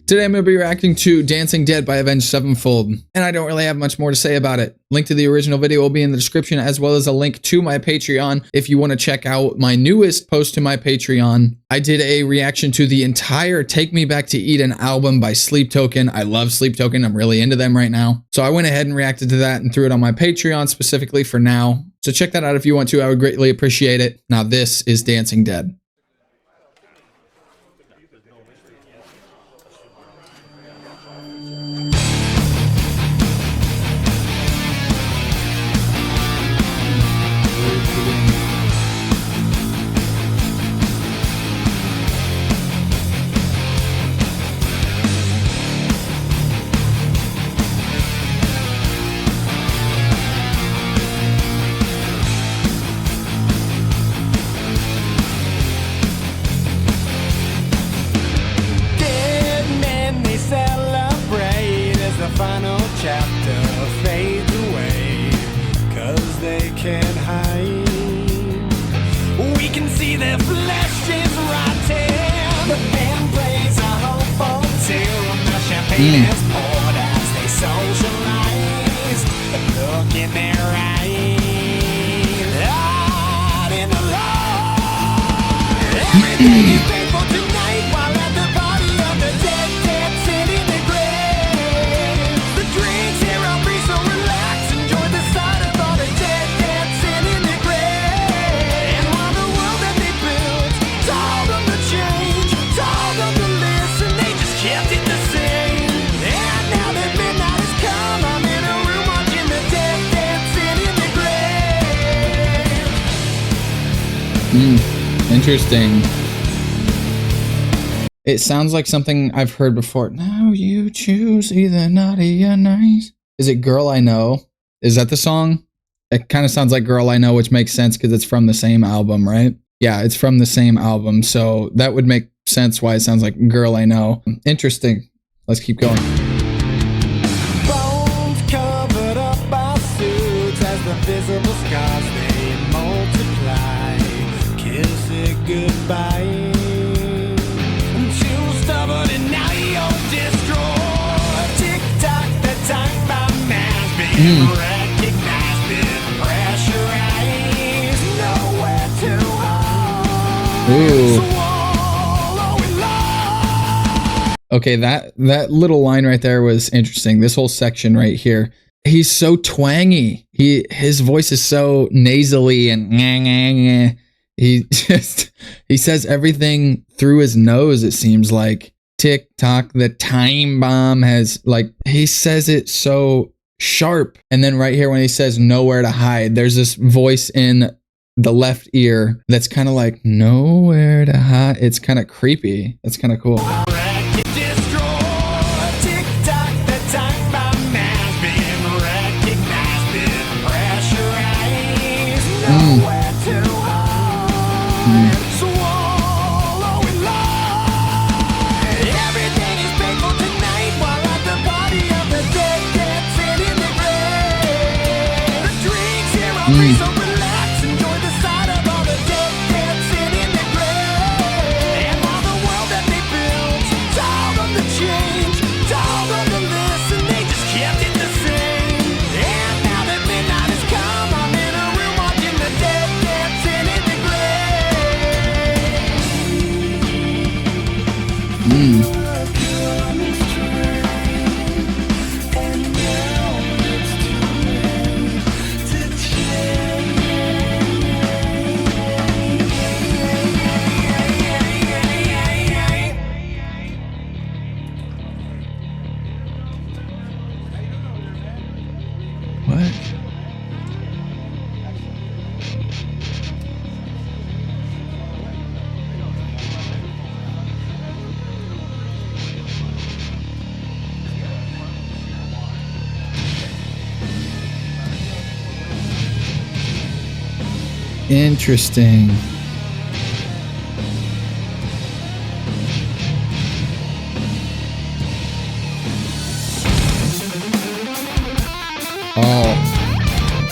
Today I'm going to be reacting to Dancing Dead by Avenged Sevenfold, and I don't really have much more to say about it. Link to the original video will be in the description, as well as a link to my Patreon if you want to check out my newest post to my Patreon. I did a reaction to the entire Take Me Back to Eden album by Sleep Token. I love Sleep Token. I'm really into them right now. So I went ahead and reacted to that and threw it on my Patreon specifically for now. So check that out if you want to. I would greatly appreciate it. Now this is Dancing Dead. Final chapter fades away, 'cause they can't hide. We can see their flesh is rotting. The band plays a hopeful tune. The champagne is poured as they socialize. Look in their eyes, out in the light. Everything is painful tonight while at the party of the dead, dancing in the grave. Interesting. It sounds like something I've heard before. Now you choose either naughty or nice. Is it Girl I Know? Is that the song? It kind of sounds like Girl I Know, which makes sense because it's from the same album, right? Yeah, it's from the same album. So that would make sense why it sounds like Girl I Know. Interesting. Let's keep going. Bones covered up by suits as the visible scars they multiply. Kiss it goodbye. Too stubborn and now you're destroyed. Tick tock, the time bomb has been recognized. Been pressurized. Nowhere to hide. Swallow it live. Okay, that little line right there was interesting. This whole section right here. He's so twangy. His voice is so nasally and he says everything through his nose, it seems like. Tick tock, the time bomb has, like, he says it so sharp. And then right here when he says nowhere to hide, there's this voice in the left ear that's kind of like nowhere to hide. It's kind of creepy. That's kind of cool. So relax, enjoy the sight of all the dead dancing in the grave. And all the world that they built, told them to change, told them to listen, they just kept it the same. And now that midnight has come, I'm in a room watching the dead dancing in the grave. What? Interesting.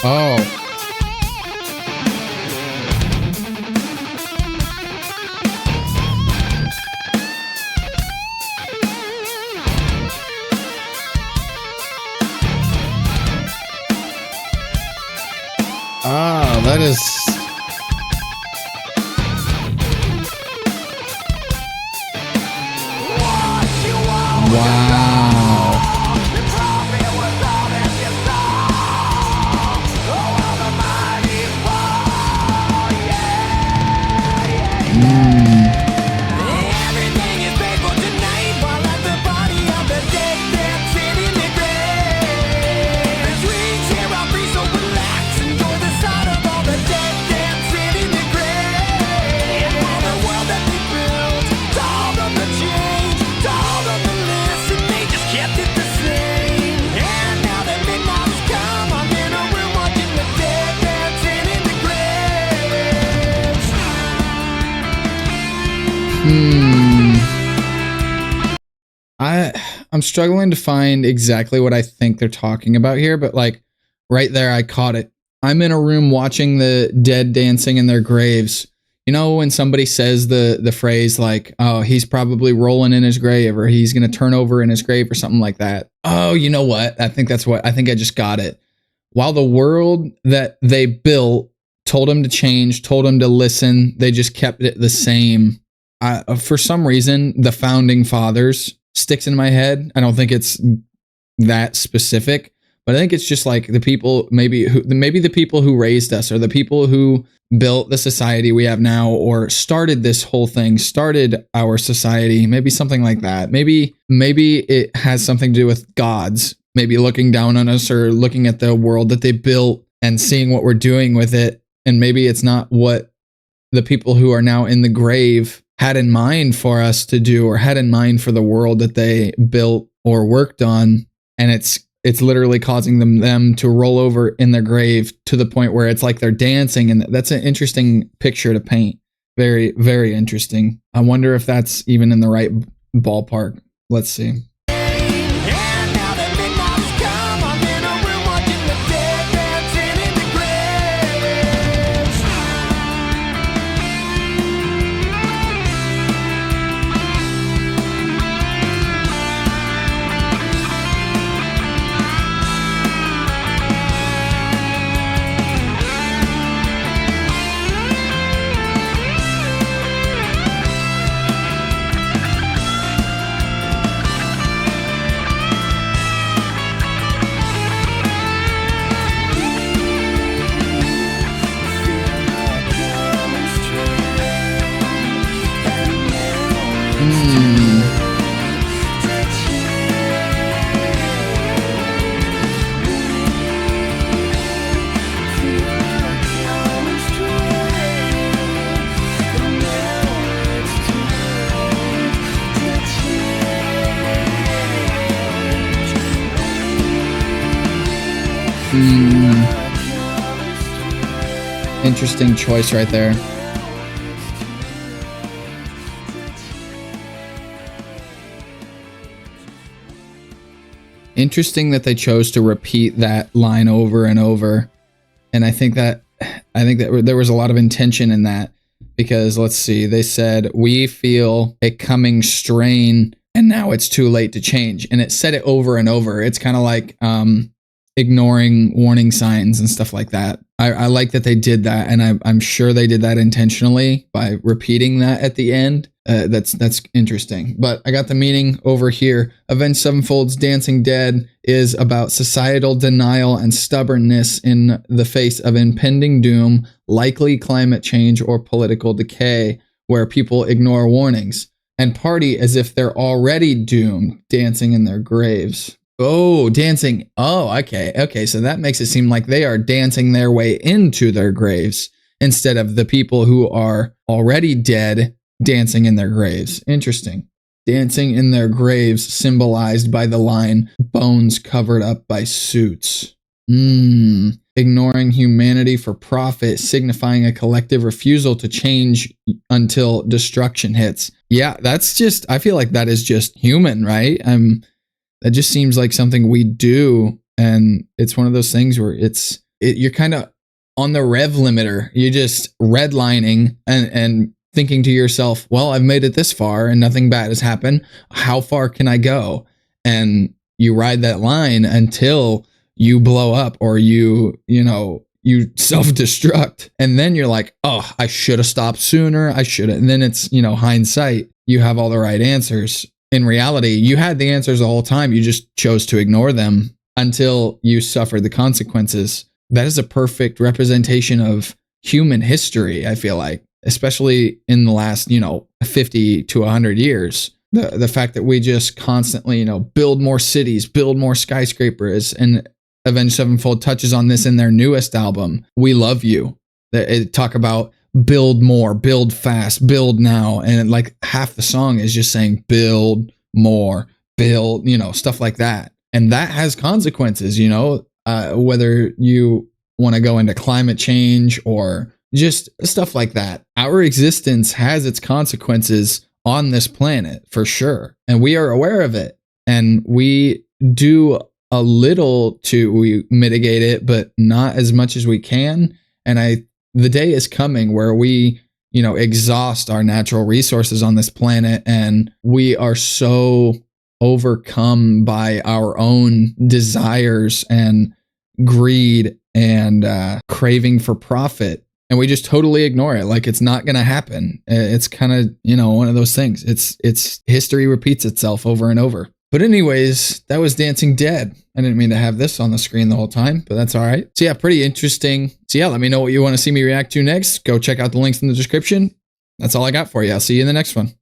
Oh. That is. Wow. Everything is paid for tonight, while at the body of the dead dancing in the grave. The dreams here are free, so relax. Enjoy the sight of all the dead dancing in the grave. And all the world that they built, told them to change, told them to listen, they just kept it the same. And now that midnight's come, I'm in a room watching the dead dancing in the graves. I'm struggling to find exactly what I think they're talking about here, but like right there, I caught it. I'm in a room watching the dead dancing in their graves. You know, when somebody says the phrase like, oh, he's probably rolling in his grave, or he's going to turn over in his grave, or something like that. Oh, you know what? I think I just got it. While the world that they built told him to change, told him to listen, they just kept it the same. For some reason, the founding fathers sticks in my head. I don't think it's that specific, but I think it's just like the people, maybe the people who raised us, or the people who built the society we have now, or started this whole thing, started our society, maybe something like that. Maybe it has something to do with gods, maybe looking down on us, or looking at the world that they built and seeing what we're doing with it. And maybe it's not what the people who are now in the grave had in mind for us to do, or had in mind for the world that they built or worked on. And it's literally causing them to roll over in their grave to the point where it's like they're dancing. And that's an interesting picture to paint. Very, very interesting. I wonder if that's even in the right ballpark. Let's see. And now that midnight's come, I'm in a room watching the dead dancing in the graves. Interesting choice right there. Interesting that they chose to repeat that line over and over. And I think that there was a lot of intention in that, because let's see, they said, we feel a coming strain and now it's too late to change. And it said it over and over. It's kind of like ignoring warning signs and stuff like that. I like that they did that, and I'm sure they did that intentionally by repeating that at the end. That's interesting. But I got the meaning over here. Avenged Sevenfold's Dancing Dead is about societal denial and stubbornness in the face of impending doom, likely climate change or political decay, where people ignore warnings and party as if they're already doomed, dancing in their graves. Oh, dancing. Oh, okay. Okay. So that makes it seem like they are dancing their way into their graves instead of the people who are already dead dancing in their graves. Interesting. Dancing in their graves symbolized by the line, bones covered up by suits. Ignoring humanity for profit, signifying a collective refusal to change until destruction hits. Yeah, that's just, I feel like that is just human, right? That just seems like something we do, and it's one of those things where you're kind of on the rev limiter. You're just redlining and thinking to yourself, well, I've made it this far and nothing bad has happened. How far can I go? And you ride that line until you blow up, or you you self-destruct. And then you're like, oh, I should have stopped sooner. I should have. And then it's, hindsight. You have all the right answers. In reality, you had the answers the whole time. You just chose to ignore them until you suffered the consequences. That is a perfect representation of human history, I feel like, especially in the last, 50 to 100 years. The fact that we just constantly, build more cities, build more skyscrapers, and Avenged Sevenfold touches on this in their newest album, We Love You. They talk about build more, build fast, build now. And like half the song is just saying build more, build, stuff like that. And that has consequences, whether you want to go into climate change or just stuff like that. Our existence has its consequences on this planet for sure. And we are aware of it. And we do a little to mitigate it, but not as much as we can. And the day is coming where we, exhaust our natural resources on this planet, and we are so overcome by our own desires and greed and craving for profit. And we just totally ignore it. Like it's not going to happen. It's kind of, one of those things. It's history repeats itself over and over. But anyways, that was Dancing Dead. I didn't mean to have this on the screen the whole time, but that's all right. So yeah, pretty interesting. So yeah, let me know what you want to see me react to next. Go check out the links in the description. That's all I got for you. I'll see you in the next one.